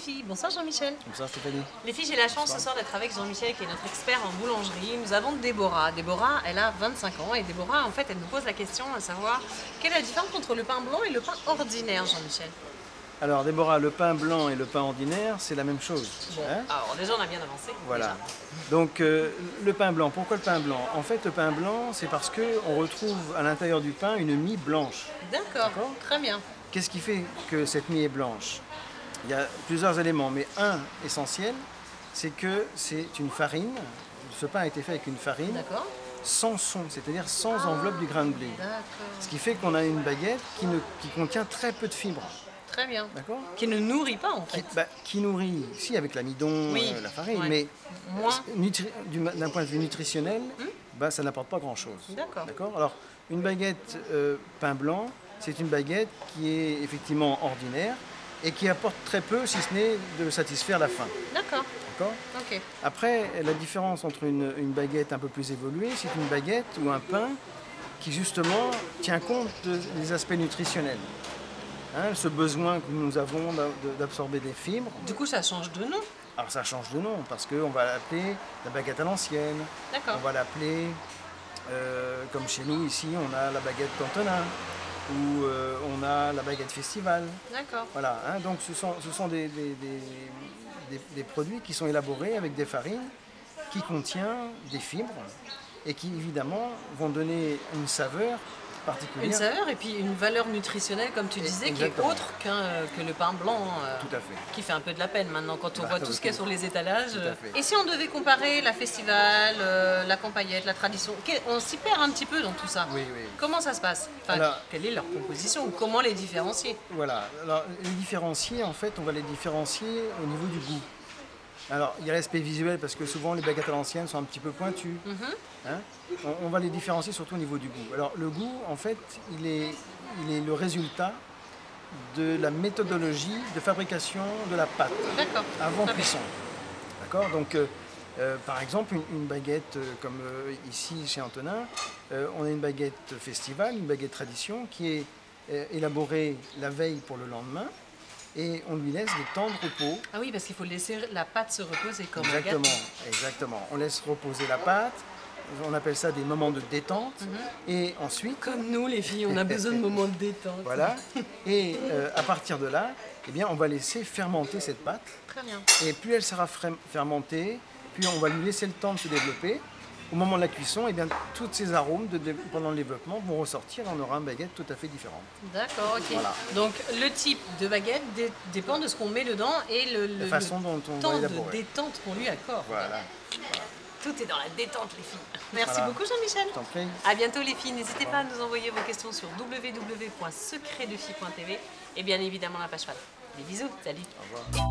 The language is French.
filles. Bonsoir Jean-Michel. Bonsoir Stéphanie. Les filles, j'ai la chance ce soir d'être avec Jean-Michel qui est notre expert en boulangerie. Nous avons Déborah. Déborah, elle a 25 ans et Déborah, en fait, elle nous pose la question à savoir quelle est la différence entre le pain blanc et le pain ordinaire, Jean-Michel? Alors Déborah, le pain blanc et le pain ordinaire, c'est la même chose. Bon, Hein? alors déjà on a bien avancé. Voilà. Déjà. Donc le pain blanc, pourquoi le pain blanc? En fait, le pain blanc, c'est parce qu'on retrouve à l'intérieur du pain une mie blanche. D'accord, très bien. Qu'est-ce qui fait que cette mie est blanche? Il y a plusieurs éléments, mais un essentiel, c'est que c'est une farine. Ce pain a été fait avec une farine D'accord. sans son, c'est-à-dire sans enveloppe du grain de blé. D'accord. Ce qui fait qu'on a une baguette qui contient très peu de fibres. Très bien. D'accord? Qui ne nourrit pas en fait. Qui nourrit, si, avec l'amidon, Oui, la farine, ouais. mais Moins. d'un point de vue nutritionnel, ça n'apporte pas grand-chose. D'accord. D'accord? Alors, une baguette pain blanc, c'est une baguette qui est effectivement ordinaire et qui apporte très peu, si ce n'est de satisfaire la faim. D'accord. D'accord? Ok. Après, la différence entre une baguette un peu plus évoluée, c'est une baguette ou un pain qui justement tient compte des aspects nutritionnels. Hein, ce besoin que nous avons d'absorber des fibres. Du coup, ça change de nom. Alors ça change de nom parce qu'on va l'appeler la baguette à l'ancienne. D'accord. On va l'appeler, comme chez nous ici, on a la baguette Cantonin ou on a la baguette Festival. D'accord. Voilà, hein, donc ce sont des produits qui sont élaborés avec des farines qui contiennent des fibres et qui évidemment vont donner une saveur particulière. Une saveur et puis une valeur nutritionnelle, comme tu disais, Exactement. qui est autre que le pain blanc. Tout à fait. Qui fait un peu de la peine maintenant quand on Bah, voit tout ce qu'il y a sur les étalages. Tout à fait. Et si on devait comparer la Festival, la Campagnette, la Tradition, on s'y perd un petit peu dans tout ça. Oui, oui. Comment ça se passe? Enfin, Alors, quelle est leur composition ou comment les différencier? Voilà, alors les différencier, en fait, on va les différencier au niveau du goût. Alors, il y a l'aspect visuel parce que souvent les baguettes à l'ancienne sont un petit peu pointues. Hein. On va les différencier surtout au niveau du goût. Alors, le goût, en fait, il est le résultat de la méthodologie de fabrication de la pâte avant cuisson. D'accord? Donc, par exemple, une baguette comme ici chez Antonin, on a une baguette Festival, une baguette Tradition qui est élaborée la veille pour le lendemain. Et on lui laisse des temps de repos. Ah oui, parce qu'il faut laisser la pâte se reposer comme un Exactement, gâteau. exactement. On laisse reposer la pâte. On appelle ça des moments de détente. Et ensuite... Comme nous, les filles, on a besoin de moments de détente. Voilà. Et à partir de là, eh bien, on va laisser fermenter cette pâte. Très bien. Et plus elle sera fermentée, puis on va lui laisser le temps de se développer. Au moment de la cuisson, eh bien, tous ces arômes pendant le développement vont ressortir. On aura une baguette tout à fait différente. D'accord, ok. Voilà. Donc le type de baguette dépend de ce qu'on met dedans et La façon dont on temps va de élaborer. détente qu'on lui accorde. Voilà. Tout est dans la détente, les filles. Merci Voilà. beaucoup, Jean-Michel. Je t'en prie. À bientôt, les filles. N'hésitez pas à nous envoyer vos questions sur www.secretdefille.tv et bien évidemment la page fan. Des bisous, salut. Au revoir.